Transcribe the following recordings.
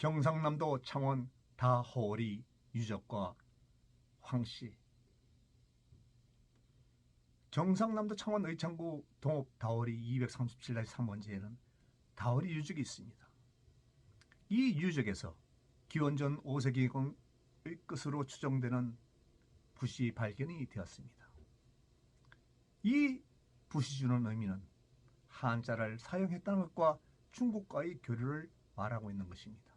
경상남도 창원 다호리 유적과 황씨. 경상남도 창원 의창구 동읍 다호리 237-3번지에는 다호리 유적이 있습니다. 이 유적에서 기원전 5세기의 끝으로 추정되는 붓이 발견이 되었습니다. 이 붓이 주는 의미는 한자를 사용했다는 것과 중국과의 교류를 말하고 있는 것입니다.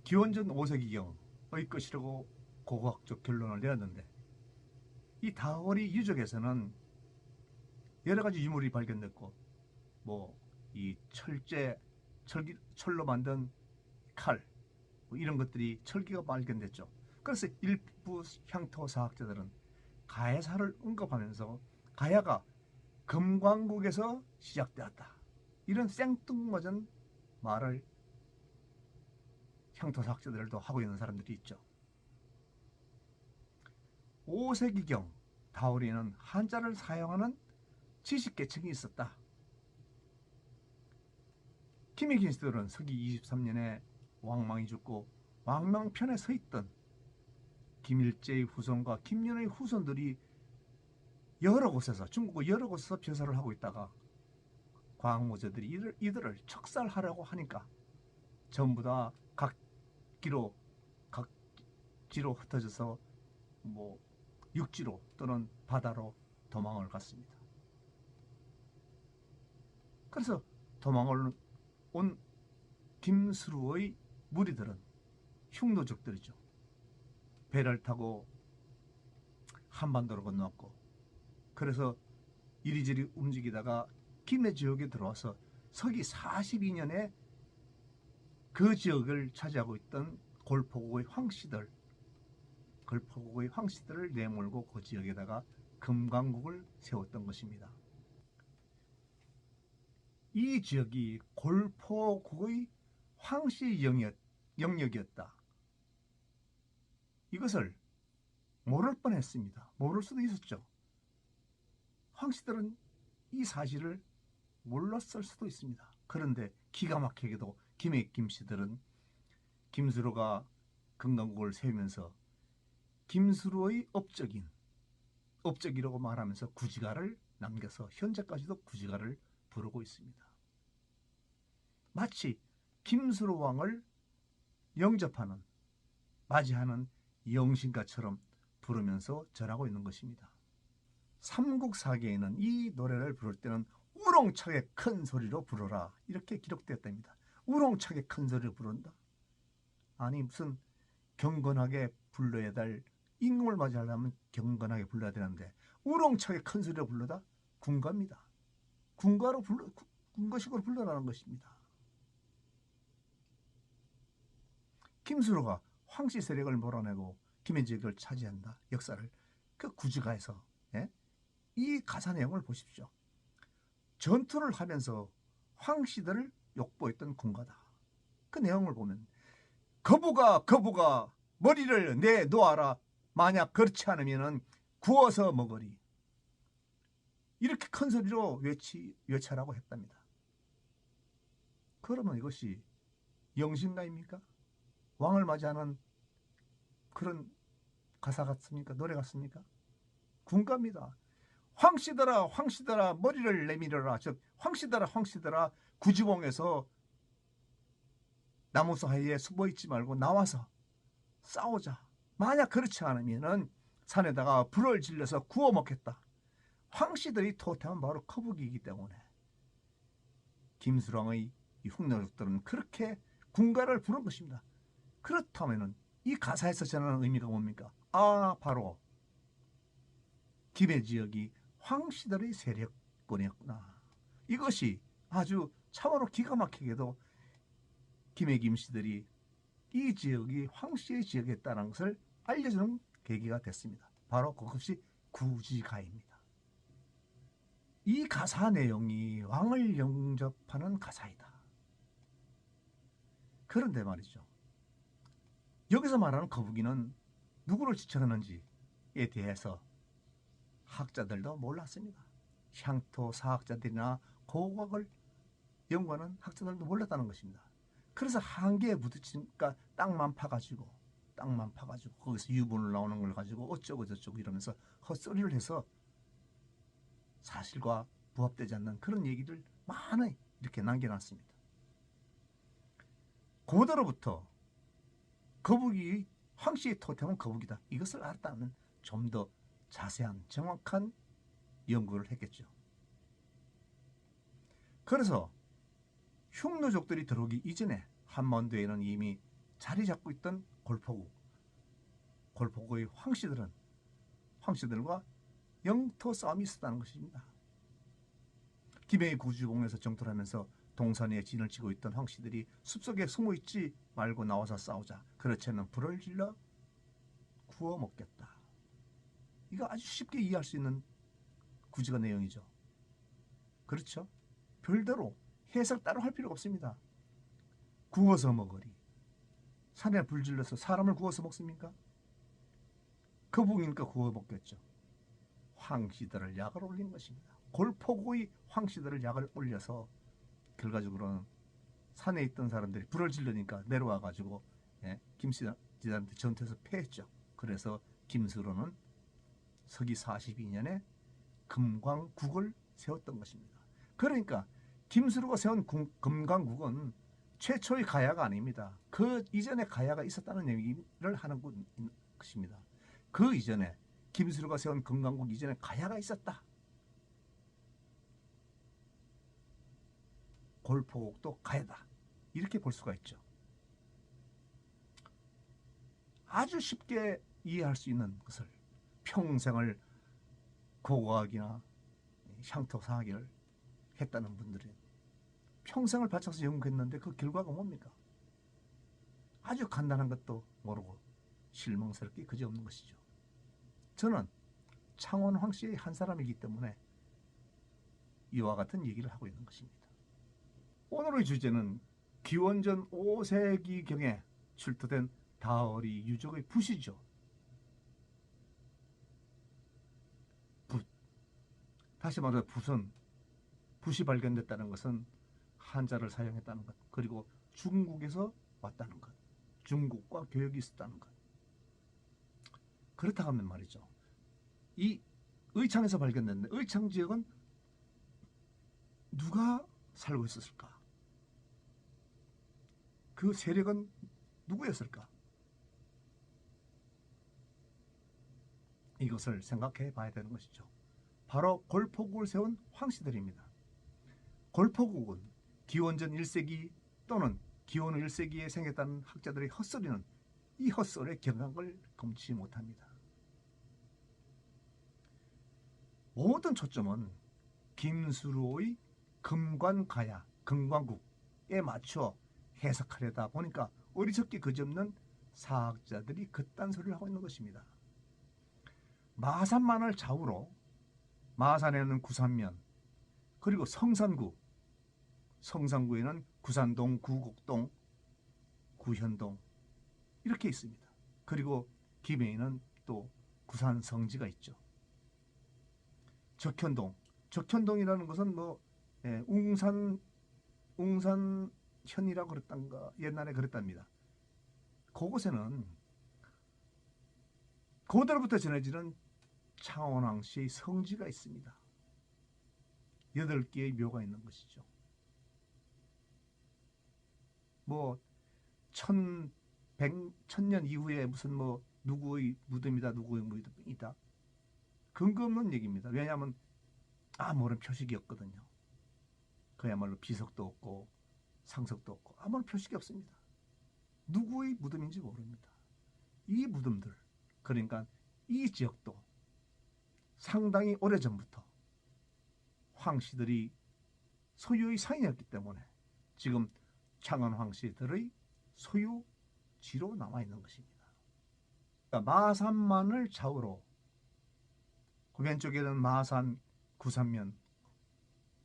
기원전 5세기경의 것이라고 고고학적 결론을 내었는데, 이 다호리 유적에서는 여러 가지 유물이 발견됐고, 이 철로 만든 칼, 이런 것들이 철기가 발견됐죠. 그래서 일부 향토사학자들은 가야사를 언급하면서 가야가 금광국에서 시작되었다, 이런 생뚱맞은 말을 향토사학자들도 하고 있는 사람들이 있죠. 5세기경 다호리는 한자를 사용하는 지식계층이 있었다. 김해 김씨들은 서기 23년에 왕망이 죽고 왕망편에 서 있던 김일제의 후손과 김연의 후손들이 여러 곳에서, 중국 여러 곳에서 벼슬을 하고 있다가 광무제들이 이들을 척살하려고 하니까 전부 다 각지로 흩어져서 육지로 또는 바다로 도망을 갔습니다. 그래서 도망을 온 김수루의 무리들은 흉노족들이죠. 배를 타고 한반도로 건너왔고, 그래서 이리저리 움직이다가 김해 지역에 들어와서 서기 42년에 그 지역을 차지하고 있던 골포국의 황씨들을 내몰고 그 지역에다가 금강국을 세웠던 것입니다. 이 지역이 골포국의 황씨 영역이었다. 이것을 모를 뻔했습니다. 모를 수도 있었죠. 황씨들은 이 사실을 몰랐을 수도 있습니다. 그런데 기가 막히게도 김해 김씨들은 김수로가 금강국을 세우면서 김수로의 업적이라고 말하면서 구지가를 남겨서 현재까지도 구지가를 부르고 있습니다. 마치 김수로 왕을 영접하는, 맞이하는 영신가처럼 부르면서 전하고 있는 것입니다. 삼국사기에는 이 노래를 부를 때는 우렁차게 큰 소리로 부르라, 이렇게 기록되었답니다. 우렁차게 큰 소리로 부른다? 아니, 무슨 경건하게 불러야 될, 임금을 맞이하려면 경건하게 불러야 되는데 우렁차게 큰 소리로 불러다? 군가입니다. 군가식으로 불러라는 것입니다. 김수로가 황씨 세력을 몰아내고 김해 지역을 차지한다, 역사를 그 구지가에서, 이 가사 내용을 보십시오. 전투를 하면서 황씨들을 욕보했던 군가다. 그 내용을 보면 거부가 머리를 내놓아라, 만약 그렇지 않으면 구워서 먹으리, 이렇게 큰 소리로 외쳐라고 했답니다. 그러면 이것이 영신가입니까? 왕을 맞이하는 그런 가사 같습니까? 노래 같습니까? 군가입니다. 황씨들아 머리를 내밀어라. 즉 황씨들아 구지봉에서 나무 사이에 숨어 있지 말고 나와서 싸우자. 만약 그렇지 않으면 산에다가 불을 질러서 구워 먹겠다. 황씨들이 토템은 바로 거북이이기 때문에 김수랑의 이 흉노족들은 그렇게 군가를 부른 것입니다. 그렇다면 이 가사에서 전하는 의미가 뭡니까? 바로 김해 지역이 황씨들의 세력권이었구나. 이것이 아주 참으로 기가 막히게도 김해 김씨들이 이 지역이 황씨의 지역이었다는 것을 알려주는 계기가 됐습니다. 바로 그것이 구지가입니다. 이 가사 내용이 왕을 영접하는 가사이다. 그런데 말이죠, 여기서 말하는 거북이는 누구를 지칭하는지에 대해서 학자들도 몰랐습니다. 향토사학자들이나 고고학을 연구하는 학자들도 몰랐다는 것입니다. 그래서 한계에 부딪히니까 땅만 파가지고 거기서 유분을 나오는 걸 가지고 어쩌고 저쩌고 이러면서 헛소리를 해서 사실과 부합되지 않는 그런 얘기를 많이 이렇게 남겨놨습니다. 고대로부터 거북이 황씨의 토템은 거북이다. 이것을 알았다면 좀 더 자세한 정확한 연구를 했겠죠. 그래서 흉노족들이 들어오기 이전에 한반도에는 이미 자리 잡고 있던 골포국의 황씨들과 영토 싸움이 있었다는 것입니다. 김해의 구주공에서 정토를 하면서 동산에 진을 치고 있던 황씨들이 숲속에 숨어있지 말고 나와서 싸우자. 그렇지 않으면 불을 질러 구워 먹겠다. 이거 아주 쉽게 이해할 수 있는 구지가 내용이죠. 그렇죠? 별대로 해석 따로 할 필요가 없습니다. 구워서 먹으리. 산에 불 질러서 사람을 구워서 먹습니까? 거북이니까 구워 먹겠죠. 황씨들을 약을 올린 것입니다. 골포구의 황씨들을 약을 올려서 결과적으로는 산에 있던 사람들이 불을 질르니까 내려와가지고 김씨들한테 전투해서 패했죠. 그래서 김수로는 서기 42년에 금광국을 세웠던 것입니다. 그러니까 김수로가 세운 금광국은 최초의 가야가 아닙니다. 그 이전에 가야가 있었다는 얘기를 하는 것입니다. 그 이전에 김수로가 세운 금광국 이전에 가야가 있었다. 골포국도 가야다. 이렇게 볼 수가 있죠. 아주 쉽게 이해할 수 있는 것을 평생을 고고학이나 향토사학을 했다는 분들이 평생을 바쳐서 연구했는데 그 결과가 뭡니까? 아주 간단한 것도 모르고 실망스럽게 그지없는 것이죠. 저는 창원 황씨의 한 사람이기 때문에 이와 같은 얘기를 하고 있는 것입니다. 오늘의 주제는 기원전 5세기경에 출토된 다어리 유적의 붓이죠. 붓. 다시 말해 붓이 발견됐다는 것은 한자를 사용했다는 것, 그리고 중국에서 왔다는 것, 중국과 교역이 있었다는 것. 그렇다고 하면 말이죠. 이 의창에서 발견됐는데 의창 지역은 누가 살고 있었을까? 그 세력은 누구였을까? 이것을 생각해 봐야 되는 것이죠. 바로 골포국을 세운 황씨들입니다. 골포국은 기원전 1세기 또는 기원 후 1세기에 생겼다는 학자들의 헛소리는 이 헛소리의 경각을 금치 못합니다. 모든 초점은 김수로의 금관가야, 금관국에 맞춰 해석하려다 보니까 어리석기 그지없는 사학자들이 그딴 소리를 하고 있는 것입니다. 마산만을 좌우로 마산에는 구산면, 그리고 성산구에는 구산동, 구곡동, 구현동 이렇게 있습니다. 그리고 김해에는 또 구산성지가 있죠. 적현동이라는 것은 웅산현이라고 그랬던가 옛날에 그랬답니다. 그곳에는 고대로부터 전해지는 창원왕씨의 성지가 있습니다. 8개의 묘가 있는 것이죠. 천년 이후에 무슨 누구의 무덤이다 누구의 무덤이다 근거 없는 얘기입니다. 왜냐하면 아무런 표식이 없거든요. 그야말로 비석도 없고 상석도 없고 아무런 표식이 없습니다. 누구의 무덤인지 모릅니다. 이 무덤들, 그러니까 이 지역도 상당히 오래전부터 황씨들이 소유의 상이었기 때문에 지금 창원 황씨들의 소유지로 남아있는 것입니다. 그러니까 마산만을 좌우로 왼쪽에는 마산 구산면,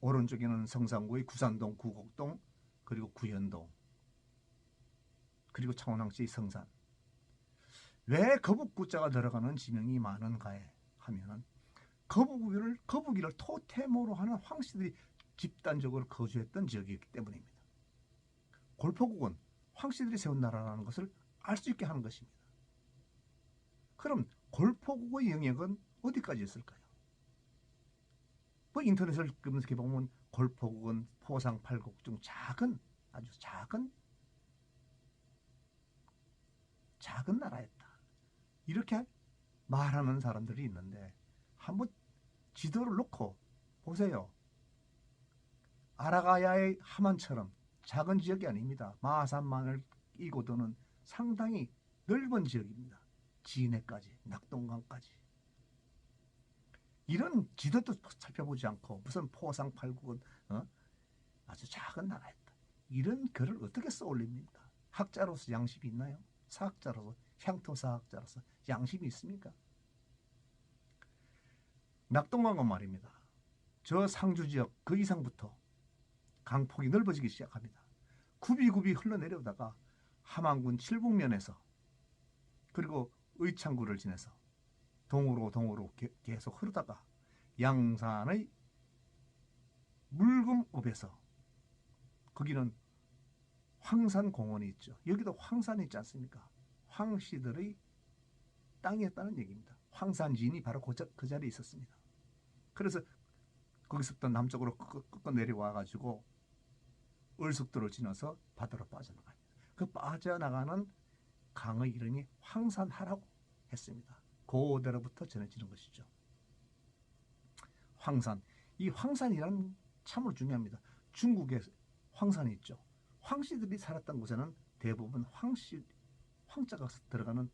오른쪽에는 성산구의 구산동, 구곡동, 그리고 구현동, 그리고 창원 황씨의 성산. 왜 거북구자가 들어가는 지명이 많은가에 하면은 거북이를 토템으로 하는 황씨들이 집단적으로 거주했던 지역이기 때문입니다. 골포국은 황씨들이 세운 나라라는 것을 알 수 있게 하는 것입니다. 그럼 골포국의 영역은 어디까지 있을까요? 뭐 인터넷을 검색해보면 골포국은 포상팔국 중 아주 작은 나라였다, 이렇게 말하는 사람들이 있는데, 한번 지도를 놓고 보세요. 아라가야의 하만처럼 작은 지역이 아닙니다. 마산만을 끼고 도는 상당히 넓은 지역입니다. 진해까지, 낙동강까지. 이런 지도도 살펴보지 않고 무슨 포상팔국은 아주 작은 나라였다, 이런 글을 어떻게 써올립니까? 학자로서 양심이 있나요? 사학자로서, 향토사학자로서 양심이 있습니까? 낙동강은 말입니다, 저 상주 지역 그 이상부터 강폭이 넓어지기 시작합니다. 굽이굽이 흘러내려오다가 함안군 칠북면에서, 그리고 의창구를 지나서 동으로 계속 흐르다가 양산의 물금읍에서, 거기는 황산공원이 있죠. 여기도 황산이 있지 않습니까? 황씨들의 땅이었다는 얘기입니다. 황산지인이 바로 그 자리에 있었습니다. 그래서 거기서부터 남쪽으로 꺾어 내려와가지고 을숙도를 지나서 바다로 빠져나갑니다. 그 빠져나가는 강의 이름이 황산하라고 했습니다. 그대로부터 전해지는 것이죠. 황산. 이 황산이란 참으로 중요합니다. 중국에 황산이 있죠. 황씨들이 살았던 곳에는 대부분 황자가 들어가는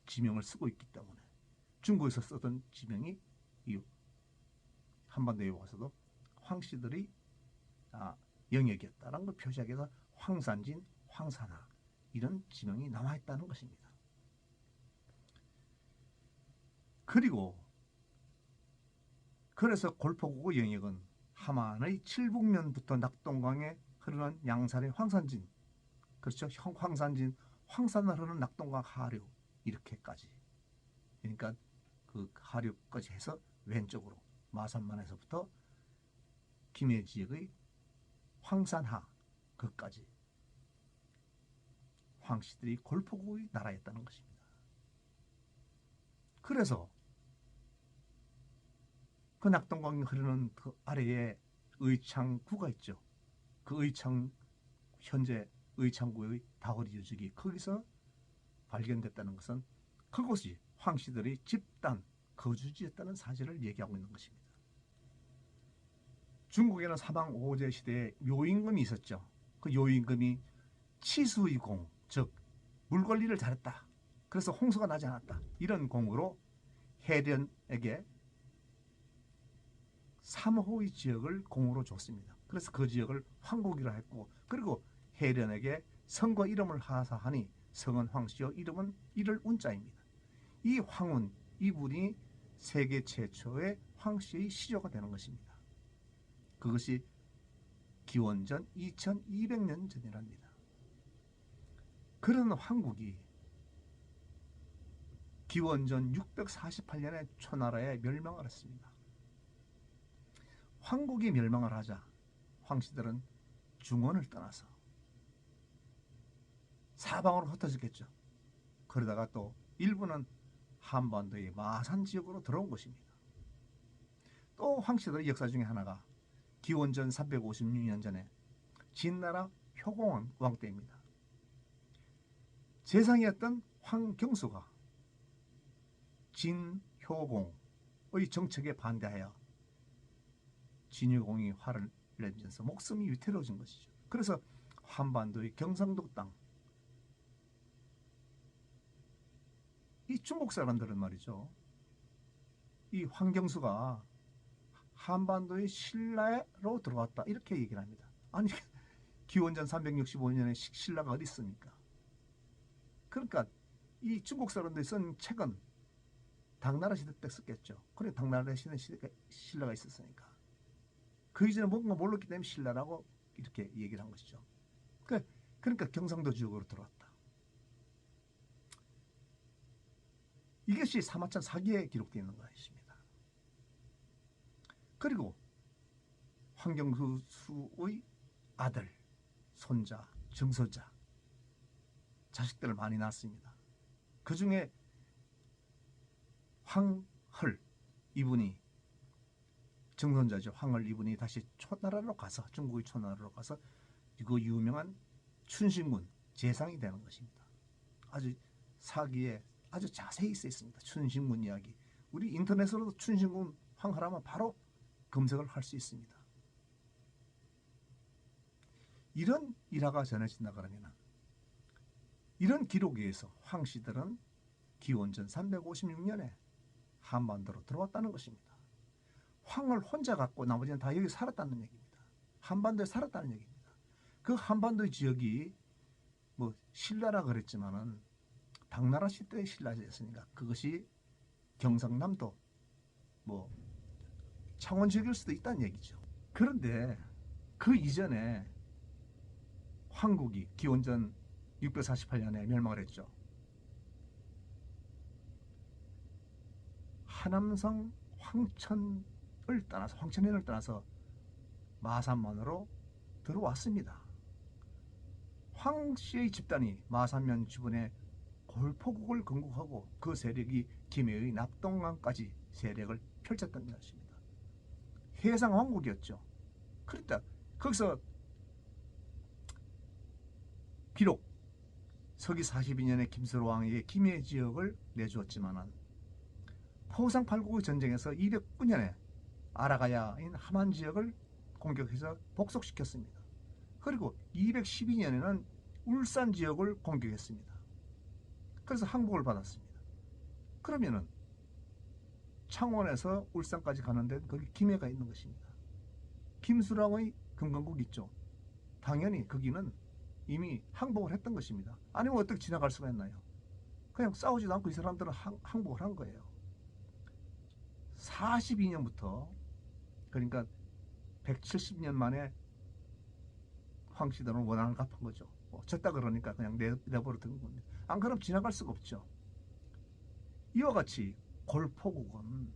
지명을 쓰고 있기 때문에 중국에서 쓰던 지명이 이 한반도에 와서도 황씨들이 영역이었다는 걸 표시하기 위해서 황산진, 황산하, 이런 지명이 남아있다는 것입니다. 그래서 골포국의 영역은 함안의 칠북면부터 낙동강에 흐르는 양산의 황산진, 그렇죠? 황산진, 황산을 흐르는 낙동강 하류, 이렇게까지, 그러니까 그 하류까지 해서 왼쪽으로 마산만에서부터 김해 지역의 황산하, 그까지 황씨들이 골포국의 나라였다는 것입니다. 그래서 그 낙동강이 흐르는 그 아래에 의창구가 있죠. 그 현재 의창구의 다허리 유적이 거기서 발견됐다는 것은 그곳이 황씨들의 집단 거주지였다는 사실을 얘기하고 있는 것입니다. 중국에는 사방 오제 시대에 요임금이 있었죠. 그 요임금이 치수의 공, 즉 물 관리를 잘했다, 그래서 홍수가 나지 않았다, 이런 공으로 해련에게 3호의 지역을 공으로 줬습니다. 그래서 그 지역을 황국이라 했고, 그리고 해련에게 성과 이름을 하사하니 성은 황씨요 이름은 이를 운자입니다. 이 황운, 이분이 세계 최초의 황씨의 시조가 되는 것입니다. 그것이 기원전 2200년 전이랍니다. 그런 황국이 기원전 648년에 초나라에 멸망을 했습니다. 황국이 멸망을 하자 황씨들은 중원을 떠나서 사방으로 흩어졌겠죠. 그러다가 또 일부는 한반도의 마산 지역으로 들어온 것입니다. 또 황씨들의 역사 중에 하나가 기원전 356년 전에 진나라 효공왕 때입니다. 재상이었던 황경수가 진효공의 정책에 반대하여 진효공이 화를 내면서 목숨이 위태로워진 것이죠. 그래서 한반도의 경상도 땅, 이 중국 사람들은 말이죠, 이 황경수가 한반도의 신라로 들어왔다, 이렇게 얘기를 합니다. 아니, 기원전 365년에 신라가 어디 있습니까? 그러니까 이 중국 사람들이 쓴 책은 당나라 시대 때 썼겠죠. 그래, 당나라 시대 신라가 있었으니까. 그 이전에 뭔가 몰랐기 때문에 신라라고 이렇게 얘기를 한 것이죠. 그러니까 경상도 지역으로 들어왔다. 이것이 사마천 사기에 기록되어 있는 것입니다. 그리고 황경수의 아들, 손자, 증서자, 자식들을 많이 낳았습니다. 그 중에 황헐 이분이 증손자죠. 황헐 이분이 다시 초나라로 가서, 중국의 초나라로 가서 그 유명한 춘신군 재상이 되는 것입니다. 아주 사기에 아주 자세히 쓰여 있습니다. 춘신군 이야기. 우리 인터넷으로도 춘신군 황헐하면 바로 검색을 할 수 있습니다. 이런 일화가 전해진다 그러면 이런 기록에 의해서 황씨들은 기원전 356년에 한반도로 들어왔다는 것입니다. 황을 혼자 갖고 나머지는 다 여기 살았다는 얘기입니다. 한반도에 살았다는 얘기입니다. 그 한반도 지역이 뭐 신라라 그랬지만은 당나라 시대의 신라였으니까 그것이 경상남도 뭐 창원 지역일 수도 있다는 얘기죠. 그런데 그 이전에 황국이 기원전 648년에 멸망을 했죠. 하남성 황천을 떠나서 황천현을 떠나서 마산만으로 들어왔습니다. 황씨의 집단이 마산면 주변에 골포국을 건국하고 그 세력이 김해의 낙동강까지 세력을 펼쳤던 것입니다. 해상왕국이었죠. 그렇다. 거기서 비록 서기 42년에 김서로왕에게 김해 지역을 내주었지만 포상팔국의 전쟁에서 209년에 아라가야인 함안 지역을 공격해서 복속시켰습니다. 그리고 212년에는 울산 지역을 공격했습니다. 그래서 항복을 받았습니다. 그러면은 창원에서 울산까지 가는 데는 거기 김해가 있는 것입니다. 김수랑의 금강국 있죠. 당연히 거기는 이미 항복을 했던 것입니다. 아니면 어떻게 지나갈 수가 있나요? 그냥 싸우지도 않고 이 사람들은 항복을 한 거예요. 42년부터 그러니까 170년 만에 황씨들은 원한을 갚은 거죠. 졌다 그러니까 그냥 내버려 둔 겁니다. 안 그러면 지나갈 수가 없죠. 이와 같이 골포국은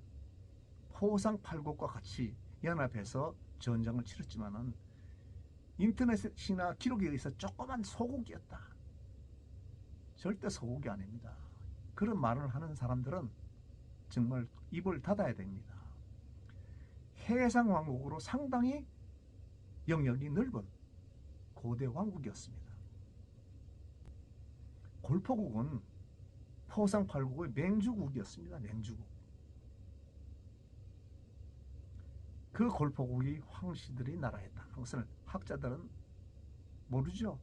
포상팔국과 같이 연합해서 전쟁을 치렀지만은 인터넷이나 기록에 의해서 조그만 소국이었다. 절대 소국이 아닙니다. 그런 말을 하는 사람들은 정말 입을 닫아야 됩니다. 해상왕국으로 상당히 영역이 넓은 고대 왕국이었습니다. 골포국은 포상팔국의 맹주국이었습니다. 맹주국. 그 골포국이 황씨들이 나라였다는 것을 학자들은 모르죠.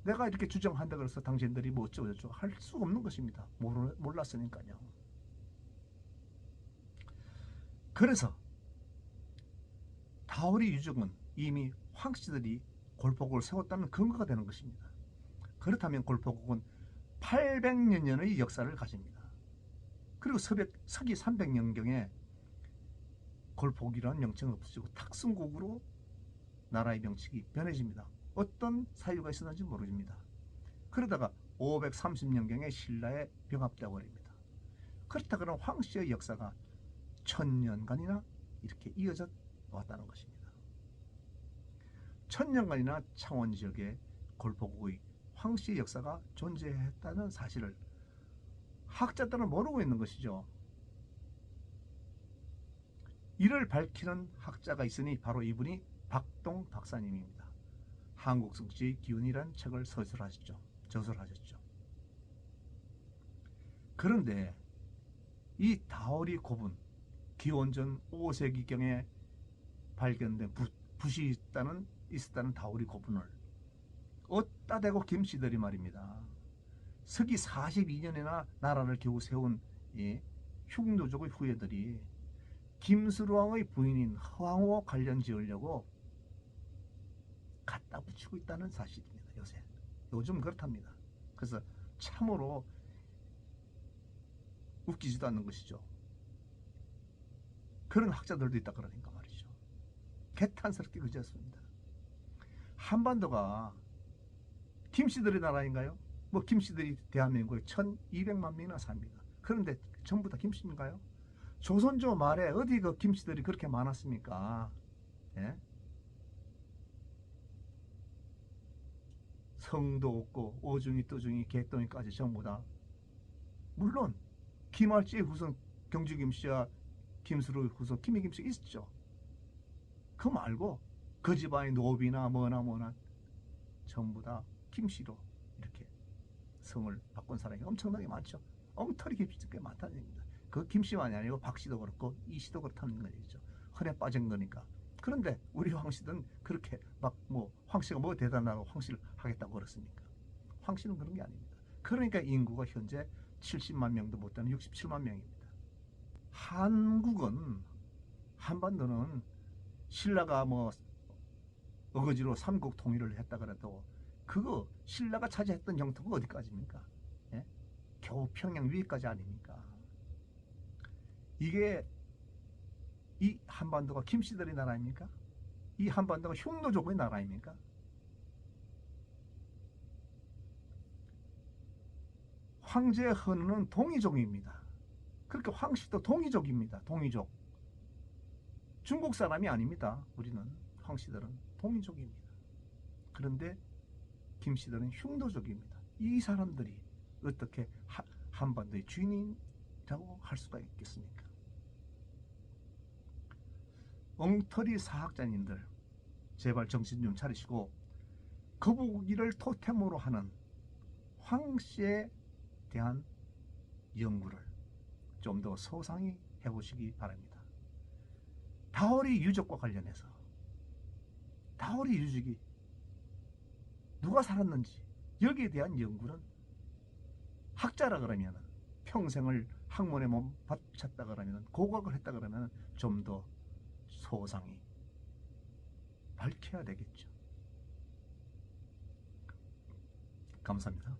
내가 이렇게 주장한다 그래서 당신들이 뭐 어쩌고저쩌고 할 수 없는 것입니다. 몰랐으니까요. 그래서 다오리 유적은 이미 황씨들이 골포국을 세웠다는 근거가 되는 것입니다. 그렇다면 골포국은 800년의 역사를 가집니다. 그리고 서기 300년경에 골포국이라는 명칭은 없어지고 탁승국으로 나라의 명칭이 변해집니다. 어떤 사유가 있었는지 모릅니다. 그러다가 530년경에 신라에 병합되어 버립니다. 그렇다 그러면 황씨의 역사가 1000년간이나 이렇게 이어져 왔다는 것입니다. 1000년간이나 창원 지역에 골포국의 황씨의 역사가 존재했다는 사실을 학자들은 모르고 있는 것이죠. 이를 밝히는 학자가 있으니 바로 이분이 박동 박사님입니다. 한국성씨의 기운이라는 책을 저술하셨죠. 그런데 이 다오리 고분, 기원전 5세기경에 발견된 붓이 있었다는 다오리 고분을 어디다 대고 김씨들이 말입니다. 서기 42년에나 나라를 겨우 세운 흉노족의 후예들이 김수로왕의 부인인 허황후 관련 지으려고 갖다 붙이고 있다는 사실입니다. 요즘 그렇답니다. 그래서 참으로 웃기지도 않는 것이죠. 그런 학자들도 있다 그러니까 말이죠. 개탄스럽게 그지없습니다. 한반도가 김씨들의 나라인가요? 뭐 김씨들이 대한민국에 1200만 명이나 삽니다. 그런데 전부 다 김씨인가요? 조선조 말에 어디 그 김씨들이 그렇게 많았습니까? 예? 성도 없고 오중이 또중이 개똥이까지 전부 다, 물론 김할지의 후손 경주 김씨와 김수로의 후손 김희 김씨 있죠. 그 말고 그 집안의 노비나 뭐나 전부 다 김씨로 이렇게 성을 바꾼 사람이 엄청나게 많죠. 엉터리 김씨가 많다는 얘기입니다. 그 김씨만이 아니고 박씨도 그렇고 이씨도 그렇다는 거죠. 흔해 빠진 거니까. 그런데 우리 황씨는 그렇게 막 뭐 황씨가 뭐 대단하고 황씨를 하겠다고 그렇습니까? 황씨는 그런 게 아닙니다. 그러니까 인구가 현재 70만 명도 못 되는 67만 명입니다. 한국은, 한반도는 신라가 뭐 어거지로 삼국 통일을 했다 그래도 그거 신라가 차지했던 영토가 어디까지입니까? 예? 겨우 평양 위에까지 아닙니까? 이게 이 한반도가 김씨들의 나라입니까? 이 한반도가 흉노족의 나라입니까? 황제 헌우는 동이족입니다. 그렇게 황씨도 동이족입니다. 동이족. 중국 사람이 아닙니다. 우리는 황씨들은 동이족입니다. 그런데 김씨들은 흉노족입니다. 이 사람들이 어떻게 한반도의 주인이라고 할 수가 있겠습니까? 엉터리 사학자님들, 제발 정신 좀 차리시고 거북이를 토템으로 하는 황씨에 대한 연구를 좀 더 소상히 해보시기 바랍니다. 다오리 유적과 관련해서 다오리 유적이 누가 살았는지 여기에 대한 연구는 학자라 그러면 평생을 학문에 몸 바쳤다 그러면 고각을 했다 그러면 좀 더 소상히 밝혀야 되겠죠. 감사합니다.